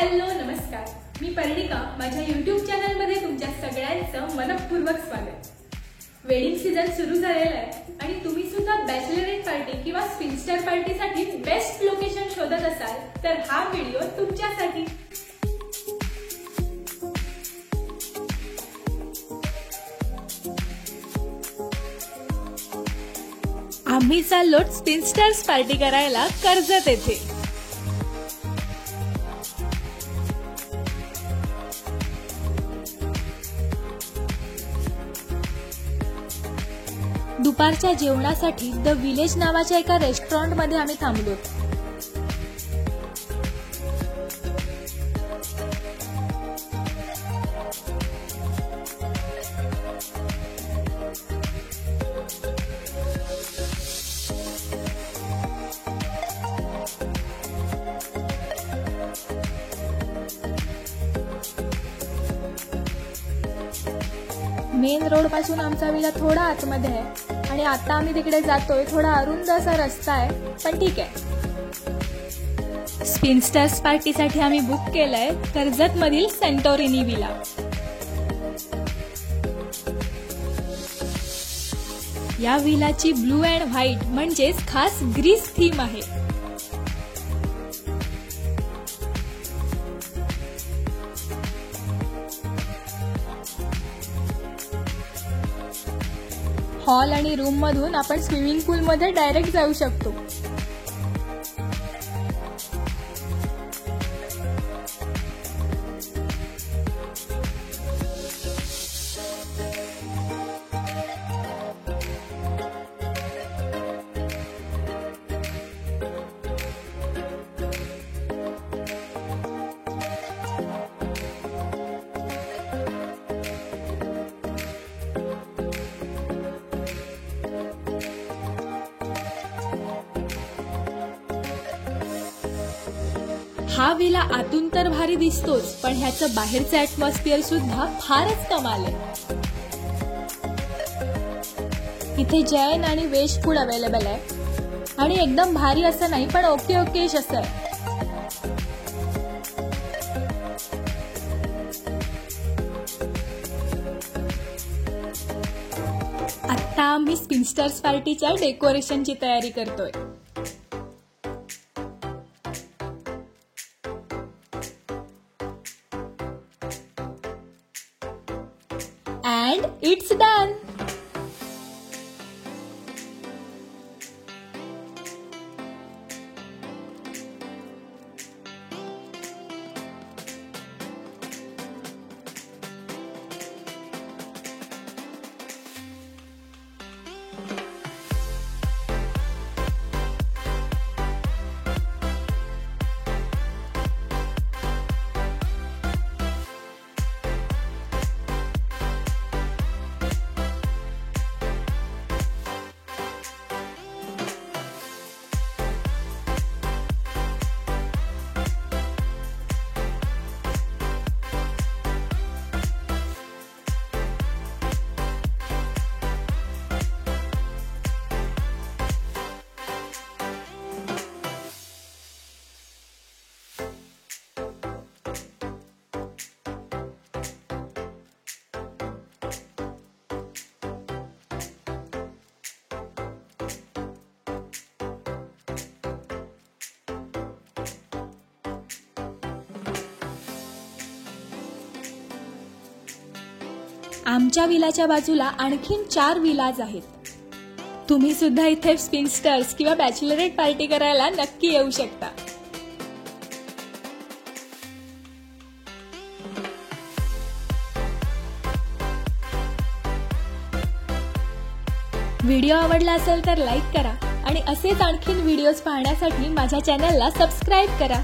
Hello नमस्कार, मी पर्णिका माझ्या YouTube चॅनलमध्ये तुमच्या सगळ्यांचं मनपूर्वक स्वागत। वेडिंग सीझन सुरू झालेला आहे आणि तुम्ही सुद्धा बॅचलरेट पार्टी किंवा स्पिनस्टर पार्टीसाठी बेस्ट लोकेशन शोधत असाल तर हा व्हिडिओ तुमच्यासाठी। आम्ही चाललो स्पिनस्टर्स पार्टी करायला कर्जत येथे। दुपारच्या जेवणासाठी द विलेज नावाच्या एका रेस्टॉरंट मध्ये आम्ही थांबलो। मेन रोड पासून आमचा विला थोडा आतमध्ये आहे आणि आता आम्ही तिकडे जातोय। थोडा अरुंद असा रस्ता आहे पण ठीक आहे। स्पिनस्टर्स पार्टीसाठी आम्ही बुक केलंय कर्जत मधील सेंटोरिनी विला। या विलाची ब्लू अँड व्हाईट म्हणजेच खास ग्रीस थीम आहे। हॉल आणि रूम मधून आपण स्विमिंग पूल मध्ये डायरेक्ट जाऊ शकतो। हा विला आतून तर भारी दिसतोच पण ह्याचं बाहेरचं ॲटमॉस्फिअर सुद्धा फारच कमाल आहे। इथे जैन आणि व्हेज फूड अवेलेबल आहे आणि एकदम भारी असं नाही पण ओके ओकेश असं आहे। आता आम्ही स्पिनस्टर्स पार्टीच्या डेकोरेशनची तयारी करतोय। And it's done. आमच्या विलाच्या बाजूला आणखीन 4 विलाज आहेत। तुम्ही सुद्धा इथे स्पिनस्टर्स किंवा बॅचलरेट पार्टी करायला नक्की येऊ शकता। व्हिडिओ आवडला असेल तर लाईक करा आणि असेच आणखीन व्हिडिओज पाहण्यासाठी माझ्या चॅनलला सबस्क्राइब करा।